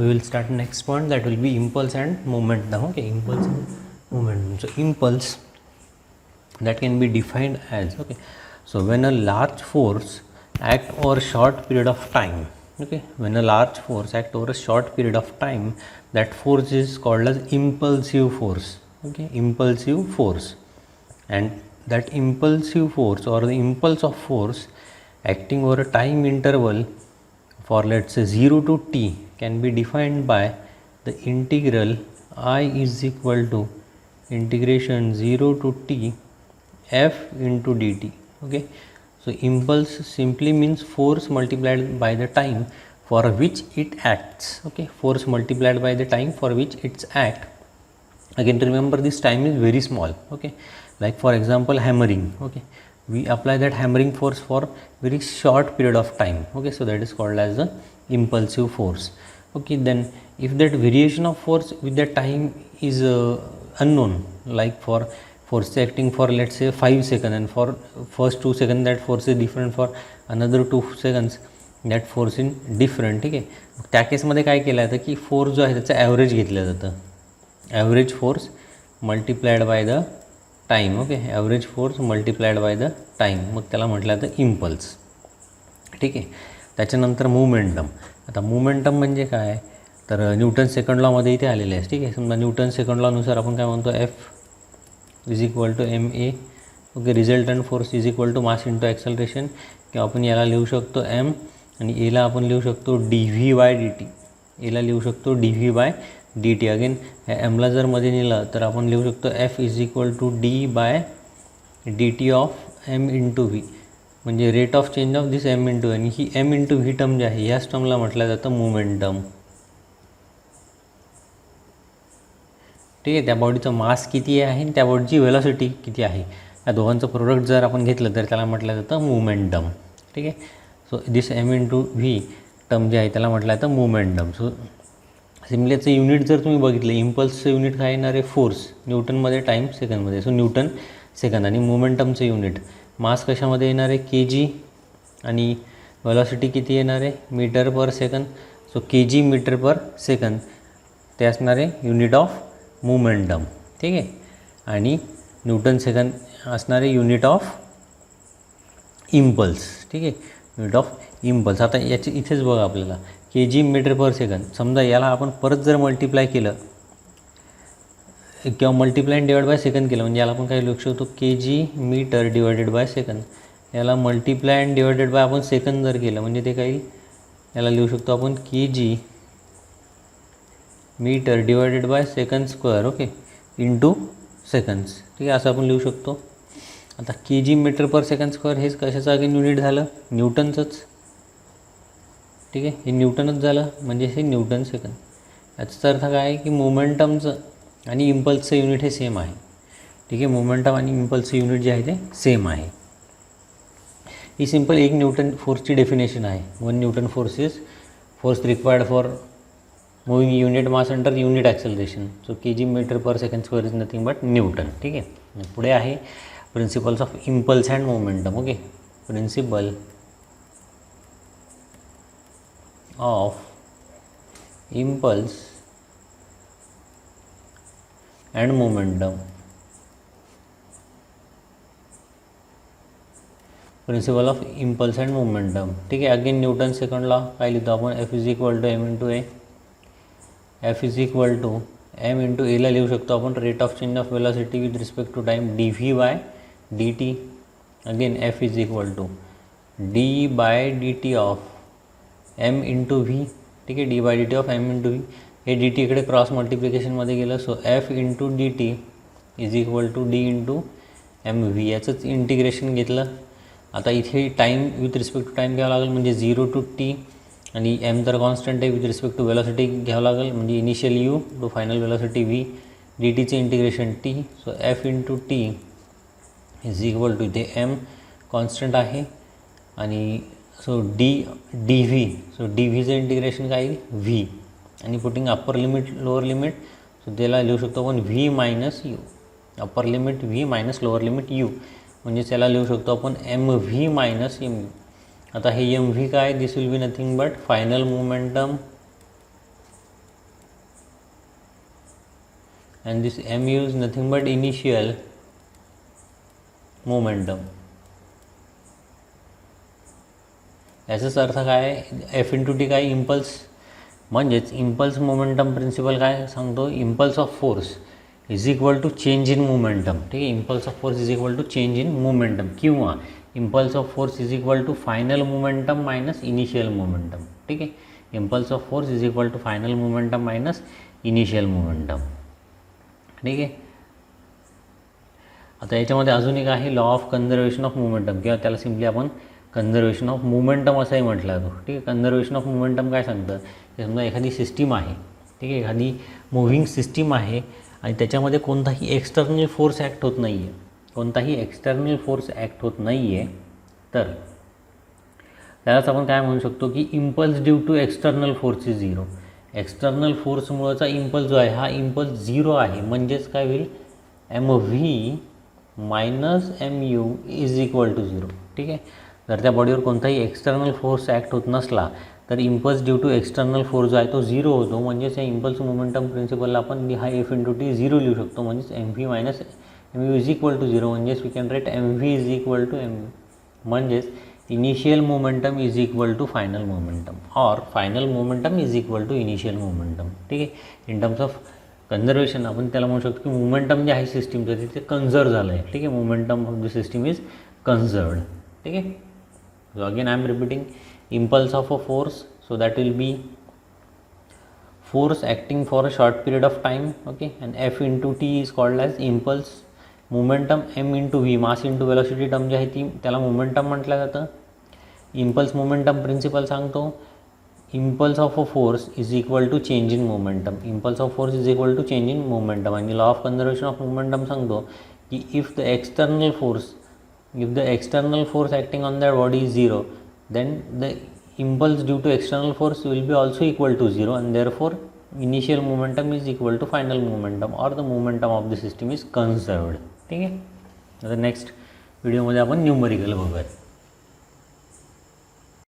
we will start next point, that will be impulse and momentum. Okay, impulse and momentum. So impulse, that can be defined as, okay, so when a large force act over a short period of time, okay, when a large force act over a short period of time, that force is called as impulsive force. Okay, impulsive force. And that impulsive force or the impulse of force acting over a time interval for, let's say, 0 to t can be defined by the integral I is equal to integration 0 to t f into dt. Okay, so impulse simply means force multiplied by the time for which it acts. Okay, force multiplied by the time for which it's act. Again, remember, this time is very small. Okay, like for example hammering. Okay, we apply that hammering force for very short period of time. Okay, so that is called as the impulsive force. Okay, then if that variation of force with the time is unknown, like for force acting for, let's say, 5 seconds, and for first 2 seconds that force is different, for another 2 seconds that force is different. ठीक आहे, त्या केसमध्ये काय केलं जातं की force जो आहे त्याचं ॲव्हरेज घेतलं जातं, average force multiplied by the time. Okay, average force multiplied by the time, मग त्याला म्हटलं जातं इम्पल्स. ठीक आहे, त्याच्यानंतर मोमेंटम. आता मोमेंटम म्हणजे काय, तर न्यूटन सेकंड लॉमध्ये इथे आलेले आहे. ठीक आहे, समजा न्यूटन सेकंड लॉनुसार आपण काय म्हणतो, F is equal to M A. Okay, resultant force is equal to mass into acceleration, किंवा आपण याला लिहू शकतो एम, आणि एला आपण लिहू शकतो D V by D T. एला लिहू शकतो D V by D T. Again एमला जर मध्ये नेलं तर आपण लिहू शकतो F is equal to D by D T of M into V, म्हणजे rate of change of this M into. आणि ही एम इंटू व्ही टर्म जी आहे ह्याच टर्मला म्हटलं जातं मोमेंटम. ठीक आहे, त्या बॉडीचं मास किती आहे आणि त्या बॉडीची वेलॉसिटी किती आहे, या दोघांचं प्रोडक्ट जर आपण घेतलं तर त्याला म्हटलं जातं मोमेंटम. ठीक आहे, so this M into V term जे आहे त्याला म्हटलं जातं मोमेंटम. सो सिम्पलीचं युनिट जर तुम्ही बघितलं, इम्पल्सचं युनिट काय येणार आहे, फोर्स न्यूटनमध्ये, टाईम सेकंडमध्ये. So newton second. आणि मोमेंटमचं युनिट मास कशामध्ये येणार आहे, के जी, आणि वेलॉसिटी किती येणार आहे, metre per second. So K G metre per second ते असणार आहे युनिट ऑफ मोमेंटम. ठीक आहे, आणि न्यूटन सेकंद असणार आहे युनिट ऑफ इम्पल्स. ठीक आहे, युनिट ऑफ इम्पल्स. आता याची इथेच बघा आपल्याला के जी मीटर पर सेकंद. समजा याला आपण परत जर मल्टिप्लाय केलं किंवा मल्टिप्लाय डिवाइड बाय सेकंद केलं, म्हणजे याला आपण काय लिहू शकतो, K G metre divided by second. याला मल्टिप्लाय अँड डिवायडेड बाय आपण सेकंद जर केलं, म्हणजे ते काही याला लिहू शकतो आपण K G metre divided by second square. Okay, into seconds. ठीक आहे, असं आपण लिहू शकतो. आता K G metre per second square हेच कशाचं अगेन युनिट झालं, न्यूटनचंच. ठीक आहे, हे न्यूटनच झालं, म्हणजे हे न्यूटन सेकंद. याचा अर्थ काय आहे की मोमेंटमचं आणि इम्पल्सचं युनिट हे सेम आहे. ठीक आहे, मोमेंटम आणि इम्पल्सचं युनिट जे आहे ते सेम आहे. ही सिम्पल एक न्यूटन फोर्सची डेफिनेशन आहे. 1 newton force is force required for moving unit mass under unit acceleration. So K G metre per second square is nothing but newton. ठीक आहे, पुढे आहे principles of impulse and momentum. Okay, principle of impulse and momentum. Principle of impulse and momentum. ठीक आहे, again Newton second law काय लिहितो आपण, F is equal to M into A. F is equal to M into एला लिहू शकतो आपण rate of change of velocity with respect to time D V by D T. Again F is equal to D by D T of M into V. ठीक आहे, D by D T of M into V. हे D T इकडे cross मल्टिप्लिकेशनमध्ये गेलं. So F into D T is equal to D into M V. याचंच integration घेतलं. आता इथे time with respect to time घ्यावं लागेल, म्हणजे 0 टू टी, आणि एम तर कॉन्स्टंट आहे, विथ रिस्पेक्ट टू वेलॉसिटी घ्यावं लागेल, म्हणजे initial U to final velocity V. D टीचे integration T. So F into T is equal to, इथे एम कॉन्स्टंट आहे, आणि so D V. So D व्हीचं इंटिग्रेशन काय येईल, व्ही, आणि putting upper limit lower limit. So त्याला लिहू शकतो आपण V minus U. Upper limit V minus lower limit U, म्हणजे त्याला लिहू शकतो आपण M V minus M U. आता हे एम व्ही काय, this will be nothing but final momentum and this mu is nothing but initial momentum. याचाच अर्थ काय, एफ इंटू टी काय, इम्पल्स. म्हणजेच इम्पल्स मोमेंटम प्रिन्सिपल काय सांगतो, impulse of force is equal to change in momentum. ठीक आहे, impulse of force is equal to change in momentum, किंवा impulse of force is equal to final momentum minus initial momentum. ठीक आहे, impulse of force is equal to final momentum minus initial momentum. ठीक आहे. आता याच्यामध्ये अजून एक आहे law of conservation of momentum, किंवा त्याला सिम्पली आपण कन्झर्वेशन ऑफ मोमेंटम असंही म्हटलं जातो. ठीक आहे, कन्झर्वेशन ऑफ मोमेंटम काय सांगतं, की समजा एखादी सिस्टीम आहे, ठीक आहे, एखादी मूव्हिंग सिस्टीम आहे आणि त्याच्यामध्ये कोणताही एक्सटर्नल फोर्स ॲक्ट होत नाही आहे, कोणताही एक्सटर्नल फोर्स ॲक्ट होत नाही आहे, तर त्यालाच आपण काय म्हणू शकतो की impulse due to external force is zero. External फोर्समुळेचा इम्पल्स जो आहे हा इम्पल्स झिरो आहे. म्हणजेच काय होईल, M V minus M U is equal to zero. ठीक आहे, जर त्या बॉडीवर कोणताही एक्सटर्नल फोर्स ॲक्ट होत नसला तर impulse due to external force जो आहे तो झिरो होतो. म्हणजेच या इम्पल्स मोमेंटम प्रिन्सिपलला आपण हा एफ इंटू टी झिरो लिहू शकतो. म्हणजेच M V minus M U is equal to zero. म्हणजेच we can write M V is equal to M U. म्हणजेच initial momentum is equal to final momentum, और final momentum is equal to initial momentum. ठीक आहे, in terms of conservation आपण त्याला म्हणू शकतो की मोमेंटम जे आहे सिस्टीमचं तिथे कन्झर्व झालं आहे. ठीक आहे, momentum of the system is conserved. ठीक आहे. So again I am repeating, impulse of a force, so that will be force acting for a short period of time, okay, and F into T is called as impulse. Momentum M into V, mass into velocity term जी आहे ती त्याला momentum म्हटलं जातं. Impulse momentum principle सांगतो, impulse of a force is equal to change in momentum. Impulse of force is equal to change in momentum. आणि law of conservation of momentum सांगतो की if the external force acting on that body is zero, then the impulse due to external force will be also equal to zero, and therefore initial momentum is equal to final momentum, or the momentum of the system is conserved. ठीक आहे. आता next व्हिडिओमध्ये आपण numerical बघूयात.